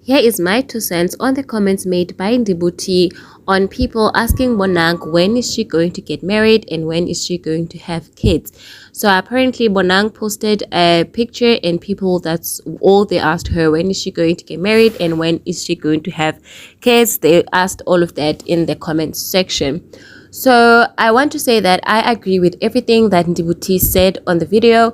Here is my 2 cents on the comments made by Ndibhu T on people asking Bonang when is she going to get married and when is she going to have kids. So apparently Bonang posted a picture and people, that's all they asked her, when is she going to get married and when is she going to have kids. They asked all of that in the comments section. So I want to say that I agree with everything that Ndivhu T said on the video.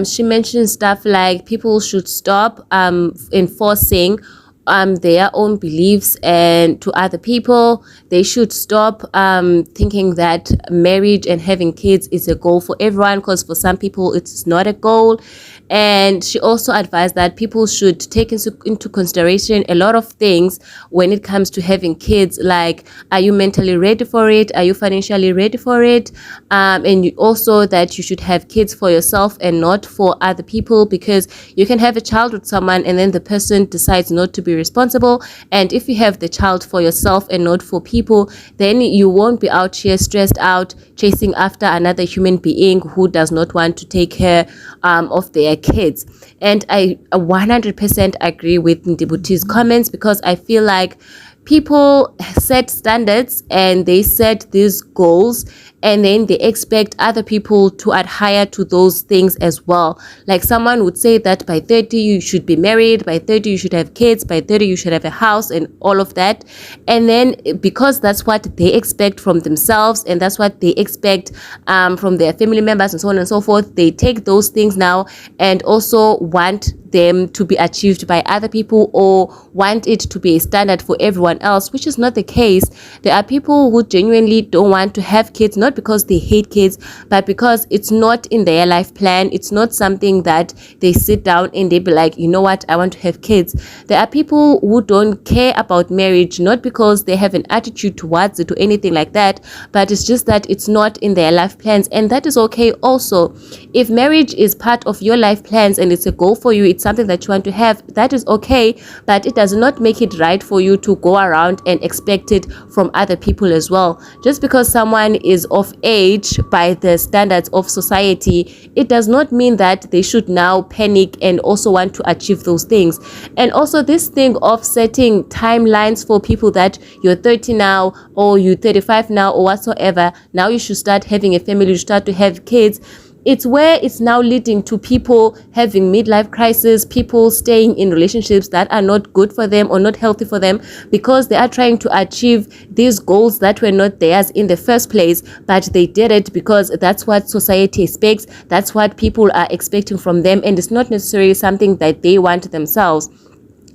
She mentioned stuff like people should stop enforcing their own beliefs and to other people. They should stop thinking that marriage and having kids is a goal for everyone, because for some people it's not a goal. And she also advised that people should take into consideration a lot of things when it comes to having kids, like, are you mentally ready for it? Are you financially ready for it? And also that you should have kids for yourself and not for other people, because you can have a child with someone and then the person decides not to be responsible. And if you have the child for yourself and not for people, then you won't be out here stressed out chasing after another human being who does not want to take care of their kids. And I 100% agree with Ndibhu T's comments, because I feel like people set standards and they set these goals and then they expect other people to adhere to those things as well. Like someone would say that by 30 you should be married, by 30 you should have kids, by 30 you should have a house and all of that. And then because that's what they expect from themselves and that's what they expect from their family members and so on and so forth, they take those things now and also want them to be achieved by other people or want it to be a standard for everyone else, which is not the case. There are people who genuinely don't want to have kids, not because they hate kids, but because it's not in their life plan. It's not something that they sit down and they be like, you know what, I want to have kids. There are people who don't care about marriage, not because they have an attitude towards it or anything like that, but it's just that it's not in their life plans, and that is okay also. If marriage is part of your life plans and it's a goal for you, it's something that you want to have, that is okay, but it does not make it right for you to go around and expect it from other people as well. Just because someone is of age by the standards of society, it does not mean that they should now panic and also want to achieve those things. And also this thing of setting timelines for people, that you're 30 now or you're 35 now or whatsoever, now you should start having a family, you should start to have kids. It's where it's now leading to people having midlife crisis, people staying in relationships that are not good for them or not healthy for them, because they are trying to achieve these goals that were not theirs in the first place, but they did it because that's what society expects, that's what people are expecting from them, and it's not necessarily something that they want themselves.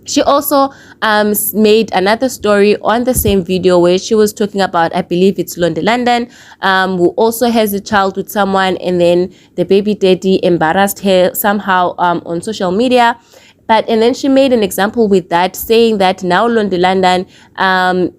She also made another story on the same video where she was talking about, I believe it's London, who also has a child with someone, and then the baby daddy embarrassed her somehow on social media. And then she made an example with that, saying that now London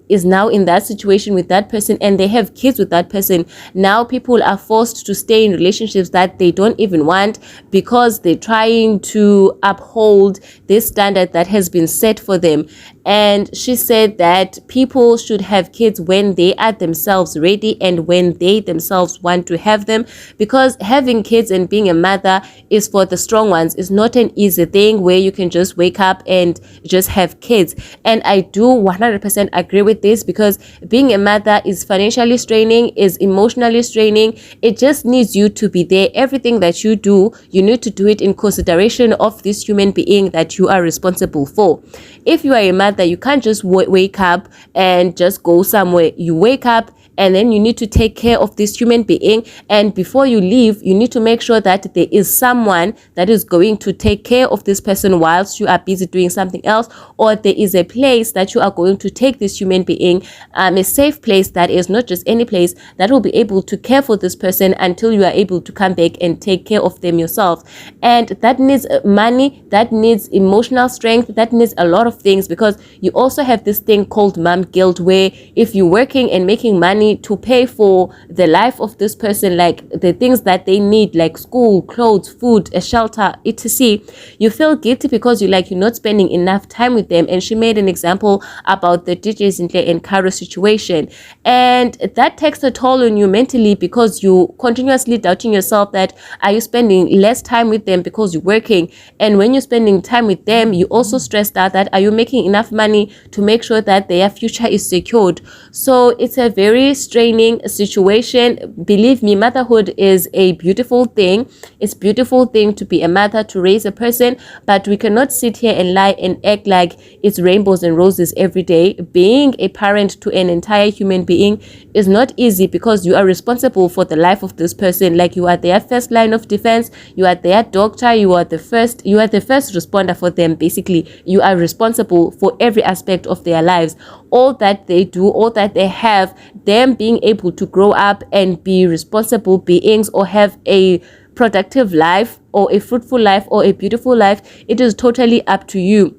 is now in that situation with that person and they have kids with that person. Now people are forced to stay in relationships that they don't even want because they're trying to uphold this standard that has been set for them. And she said that people should have kids when they are themselves ready and when they themselves want to have them, because having kids and being a mother is for the strong ones. It's not an easy thing where you can just wake up and just have kids. And I do 100% agree with this, because being a mother is financially straining, is emotionally straining. It just needs you to be there. Everything that you do, you need to do it in consideration of this human being that you are responsible for. If you are a mother, you can't just wake up and just go somewhere. You wake up and then you need to take care of this human being, and before you leave you need to make sure that there is someone that is going to take care of this person whilst you are busy doing something else, or there is a place that you are going to take this human being, a safe place that is not just any place, that will be able to care for this person until you are able to come back and take care of them yourself. And that needs money, that needs emotional strength, that needs a lot of things, because you also have this thing called mom guilt, where if you're working and making money money to pay for the life of this person, like the things that they need, like school, clothes, food, a shelter, etc., you feel guilty because you're not spending enough time with them. And she made an example about the DJs in Caro situation, and that takes a toll on you mentally because you continuously doubting yourself that are you spending less time with them because you're working, and when you're spending time with them you also stressed out that are you making enough money to make sure that their future is secured. So it's a very straining situation. Believe me, motherhood is a beautiful thing. It's a beautiful thing to be a mother, to raise a person, but we cannot sit here and lie and act like it's rainbows and roses every day. Being a parent to an entire human being is not easy because you are responsible for the life of this person. Like, you are their first line of defense, you are their doctor, you are the first responder for them. Basically, you are responsible for every aspect of their lives, all that they do, all that they have. Them being able to grow up and be responsible beings or have a productive life or a fruitful life or a beautiful life, it is totally up to you.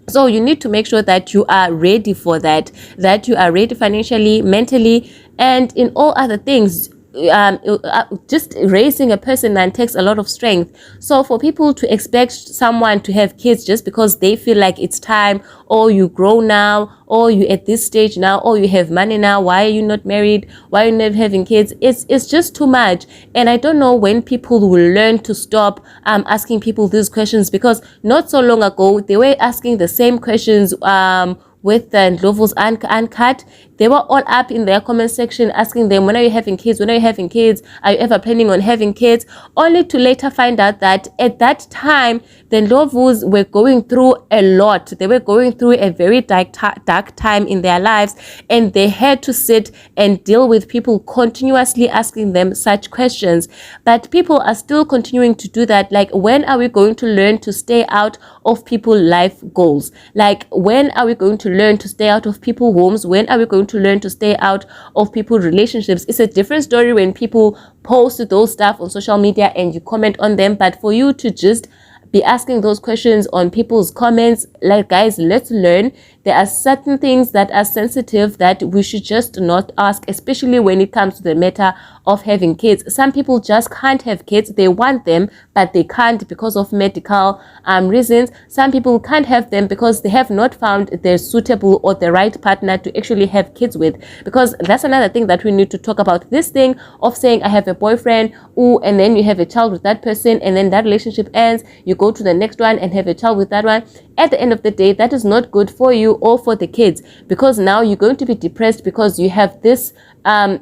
So you need to make sure that you are ready for that you are ready financially, mentally, and in all other things. Just raising a person that takes a lot of strength. So for people to expect someone to have kids just because they feel like it's time, or you grow now, or you at this stage now, or you have money now, why are you not married, why are you not having kids, it's just too much. And I don't know when people will learn to stop asking people these questions, because not so long ago they were asking the same questions with the Ndlovu's Uncut. They were all up in their comment section asking them, when are you having kids? When are you having kids? Are you ever planning on having kids? Only to later find out that at that time, the Ndlovu's were going through a lot. They were going through a very dark time in their lives, and they had to sit and deal with people continuously asking them such questions. But people are still continuing to do that. Like, when are we going to learn to stay out of people's life goals? Like, when are we going to learn to stay out of people's homes? When are we going to learn to stay out of people's relationships? It's a different story when people post those stuff on social media and you comment on them, but for you to just be asking those questions on people's comments, like, guys, let's learn. There are certain things that are sensitive that we should just not ask, especially when it comes to the matter of having kids. Some people just can't have kids. They want them, but they can't because of medical reasons. Some people can't have them because they have not found the suitable or the right partner to actually have kids with. Because that's another thing that we need to talk about. This thing of saying, I have a boyfriend, ooh, and then you have a child with that person, and then that relationship ends, you go to the next one and have a child with that one. At the end of the day, that is not good for you or for the kids, because now you're going to be depressed because you have this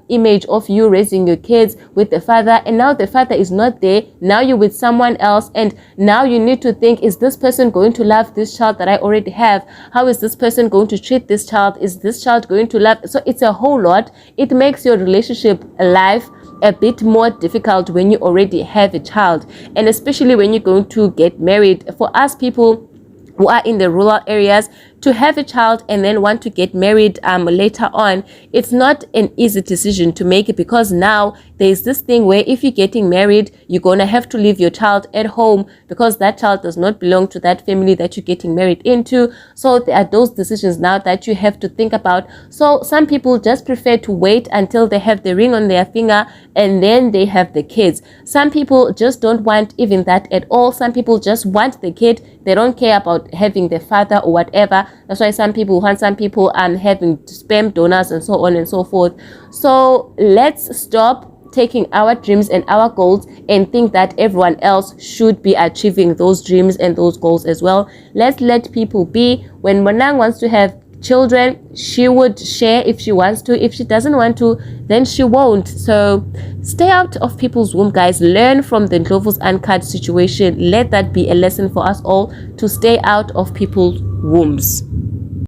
image of you raising your kids with the father, and now the father is not there. Now you're with someone else, and now you need to think, is this person going to love this child that I already have? How is this person going to treat this child? Is this child going to love? So it's a whole lot. It makes your relationship life a bit more difficult when you already have a child, and especially when you're going to get married. For us people who are in the rural areas, to have a child and then want to get married later on, it's not an easy decision to make it, because now there's this thing where if you're getting married, you're gonna have to leave your child at home because that child does not belong to that family that you're getting married into. So there are those decisions now that you have to think about. So some people just prefer to wait until they have the ring on their finger and then they have the kids. Some people just don't want even that at all. Some people just want the kid. They don't care about having the father or whatever. That's why some people having sperm donors and so on and so forth. So let's stop taking our dreams and our goals and think that everyone else should be achieving those dreams and those goals as well. Let's let people be. When Bonang wants to have children, she would share if she wants to. If she doesn't want to, then she won't. So stay out of people's womb, guys. Learn from the Ndlovu's Uncut situation. Let that be a lesson for us all, to stay out of people's wombs.